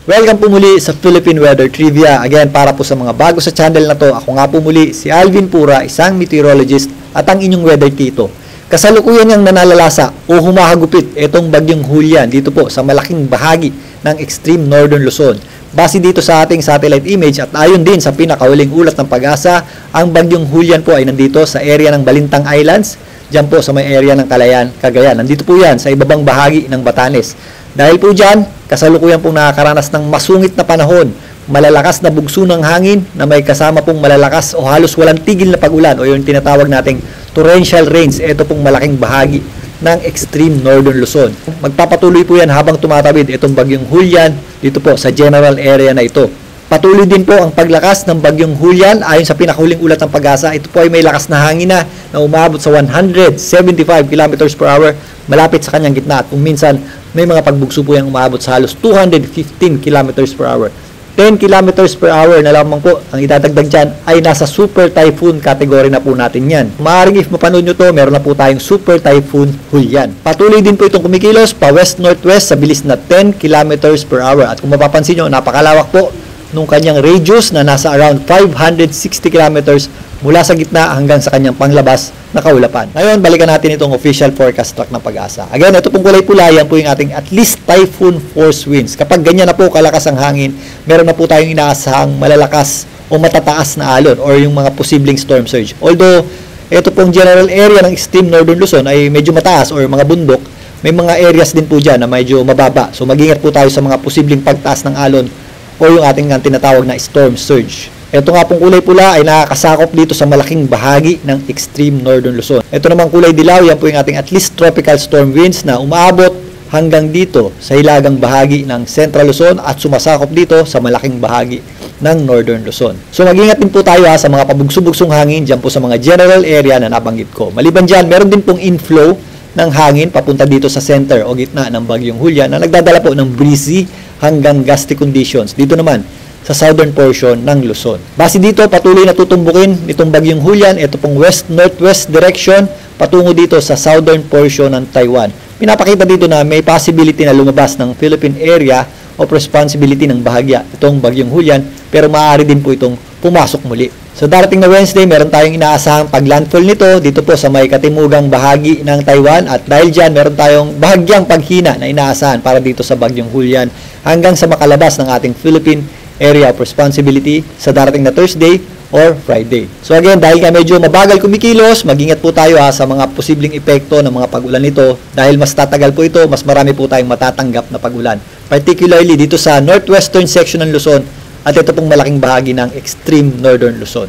Welcome po muli sa Philippine Weather Trivia. Again, para po sa mga bago sa channel na to, ako nga po muli si Alvin Pura, isang meteorologist at ang inyong weather tito. Kasalukuyan niyang nanalalasa o humahagupit itong bagyong Julian dito po sa malaking bahagi ng extreme northern Luzon. Base dito sa ating satellite image at ayon din sa pinakahuling ulat ng Pag-asa, ang bagyong Julian po ay nandito sa area ng Balintang Islands, dyan po sa may area ng Kalayaan, Cagayan. Nandito po yan sa ibabang bahagi ng Batanes. Dahil po dyan, kasalukuyan pong nakakaranas ng masungit na panahon, malalakas na bugso ng hangin na may kasama pong malalakas o halos walang tigil na pag-ulan o yung tinatawag nating torrential rains. Ito pong malaking bahagi ng extreme northern Luzon. Magpapatuloy po yan habang tumatawid itong bagyong Julian dito po sa general area na ito. Patuloy din po ang paglakas ng bagyong Julian ayon sa pinakahuling ulat ng Pag-asa. Ito po ay may lakas na hangin na umabot sa 175 km per hour malapit sa kanyang gitna at kung minsan may mga pagbugso po yung umabot sa halos 215 km per hour. 10 km per hour na lamang po ang idadagdag dyan ay nasa super typhoon category na po natin yan. Maaaring if mapanood nyo to, meron na po tayong super typhoon Julian. Patuloy din po itong kumikilos pa west-northwest sa bilis na 10 km per hour. At kung mapapansin nyo, napakalawak po nung kanyang radius na nasa around 560 km mula sa gitna hanggang sa kanyang panglabas na kaulapan. Ngayon, balikan natin itong official forecast track ng Pag-asa. Again, ito pong kulay pula, yan po yung ating at least typhoon force winds. Kapag ganyan na po kalakas ang hangin, meron na po tayong inaasahang malalakas o matataas na alon or yung mga posibleng storm surge. Although, ito pong general area ng extreme northern Luzon ay medyo mataas or mga bundok, may mga areas din po dyan na medyo mababa. So, mag-ingat po tayo sa mga posibleng pagtaas ng alon o yung ating tinatawag na storm surge. Ito nga pong kulay pula ay nakakasakop dito sa malaking bahagi ng extreme northern Luzon. Ito namang kulay dilaw, yan po yung ating at least tropical storm winds na umaabot hanggang dito sa hilagang bahagi ng Central Luzon at sumasakop dito sa malaking bahagi ng Northern Luzon. So mag-ingat din po tayo sa mga pabugso-bugsong hangin dyan po sa mga general area na nabanggit ko. Maliban dyan, meron din pong inflow ng hangin papunta dito sa center o gitna ng bagyong Julian na nagdadala po ng breezy hanggang gusty conditions. Dito naman sa southern portion ng Luzon. Base dito, patuloy na tutumbukin itong bagyong Julian, ito pong west-northwest direction, patungo dito sa southern portion ng Taiwan. Pinapakita dito na may possibility na lumabas ng Philippine area of responsibility ng bahagya itong bagyong Julian, pero maaari din po itong pumasok muli. So darating na Wednesday, meron tayong inaasahang paglandfall nito dito po sa may katimugang bahagi ng Taiwan at dahil dyan, meron tayong bahagyang paghina na inaasahan para dito sa bagyong Julian hanggang sa makalabas ng ating Philippine area of responsibility sa darating na Thursday or Friday. So again, dahil nga medyo mabagal kumikilos, mag-ingat po tayo sa mga posibleng epekto ng mga pag-ulan nito dahil mas tatagal po ito, mas marami po tayong matatanggap na pag-ulan. Particularly dito sa northwestern section ng Luzon at ito pong malaking bahagi ng extreme northern Luzon.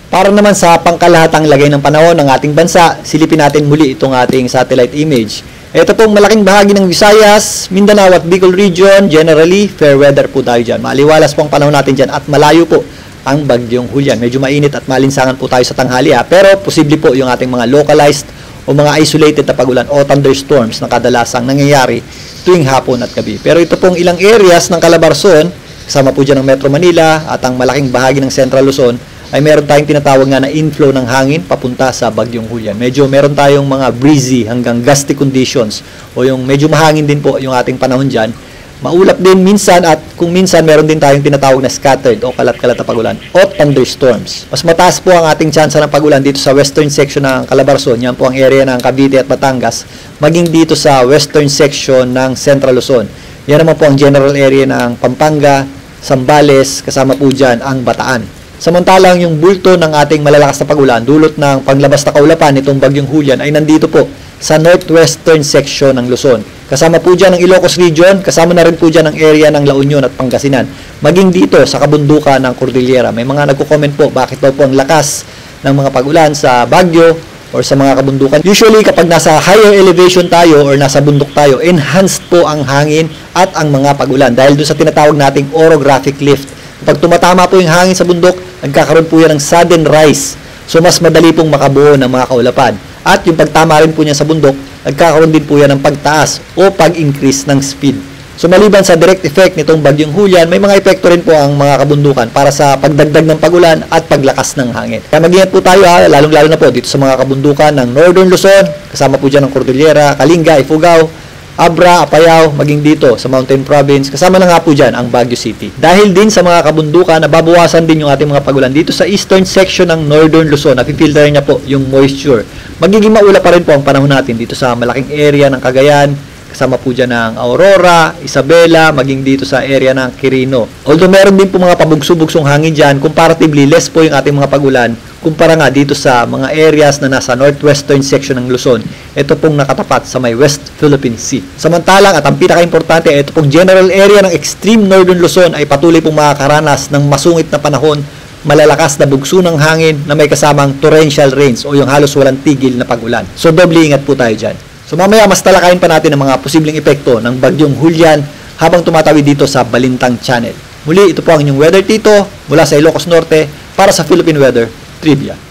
Para naman sa pangkalahatang lagay ng panahon ng ating bansa, silipin natin muli itong ating satellite image. Ito pong malaking bahagi ng Visayas, Mindanao at Bicol region, generally fair weather po tayo dyan. Maliwalas po ang panahon natin dyan at malayo po ang bagyong Julian. Medyo mainit at malinsangan po tayo sa tanghali pero posible po yung ating mga localized o mga isolated na pag-ulan o thunderstorms na kadalasang nangyayari tuwing hapon at gabi. Pero ito pong ilang areas ng Calabarzon, kasama po dyan ng Metro Manila at ang malaking bahagi ng Central Luzon, ay meron tayong tinatawag nga na inflow ng hangin papunta sa bagyong Julian. Medyo meron tayong mga breezy hanggang gusty conditions o yung medyo mahangin din po yung ating panahon dyan. Maulap din minsan at kung minsan meron din tayong tinatawag na scattered o kalat-kalat na pagulan o thunderstorms. Mas mataas po ang ating tsansa ng pagulan dito sa western section ng Calabarzon. Yan po ang area ng Cavite at Batangas. Maging dito sa western section ng Central Luzon. Yan naman po ang general area ng Pampanga, Zambales, kasama po dyan ang Bataan. Samantalang yung bulto ng ating malalakas na pag-ulan, dulot ng panglabas na kaulapan nitong bagyong Julian ay nandito po sa northwestern section ng Luzon. Kasama po dyan ang Ilocos region, kasama na rin po dyan ang area ng La Union at Pangasinan. Maging dito sa kabundukan ng Cordillera. May mga nagko-comment po bakit daw po ang lakas ng mga pag-ulan sa Baguio or sa mga kabundukan. Usually kapag nasa higher elevation tayo or nasa bundok tayo, enhanced po ang hangin at ang mga pag-ulan dahil doon sa tinatawag nating orographic lift. Kapag tumatama po yung hangin sa bundok, nagkakaroon po yan ng sudden rise. So, mas madali pong makabuo ng mga kaulapan. At yung pagtama rin po niya sa bundok, nagkakaroon din po yan ng pagtaas o pag-increase ng speed. So, maliban sa direct effect nitong bagyong Julian, may mga epekto rin po ang mga kabundukan para sa pagdagdag ng pagulan at paglakas ng hangin. Kaya mag-ingat po tayo lalong-lalo na po dito sa mga kabundukan ng Northern Luzon, kasama po dyan ng Cordillera, Kalinga, Ifugao, Abra, Apayao, maging dito sa Mountain Province. Kasama na nga po dyan ang Baguio City. Dahil din sa mga kabundukan, nababawasan din yung ating mga pagulan dito sa eastern section ng Northern Luzon. Napifilter niya po yung moisture. Magiging maula pa rin po ang panahon natin dito sa malaking area ng Cagayan. Kasama po dyan ng Aurora, Isabela, maging dito sa area ng Quirino. Although meron din po mga pabugso-bugsong hangin dyan, comparatively less po yung ating mga pagulan kumpara nga dito sa mga areas na nasa northwestern section ng Luzon. Ito pong nakatapat sa may West Philippine Sea. Samantalang at ang pinaka-importante, ito pong general area ng extreme northern Luzon ay patuloy pong makakaranas ng masungit na panahon, malalakas na bugso ng hangin na may kasamang torrential rains o yung halos walang tigil na pagulan. So doble ingat po tayo dyan. So mamaya mas talakayin pa natin ang mga posibleng epekto ng bagyong Julian habang tumatawid dito sa Balintang Channel. Muli, ito po ang inyong Weather Tito mula sa Ilocos Norte para sa Philippine Weather Trivia.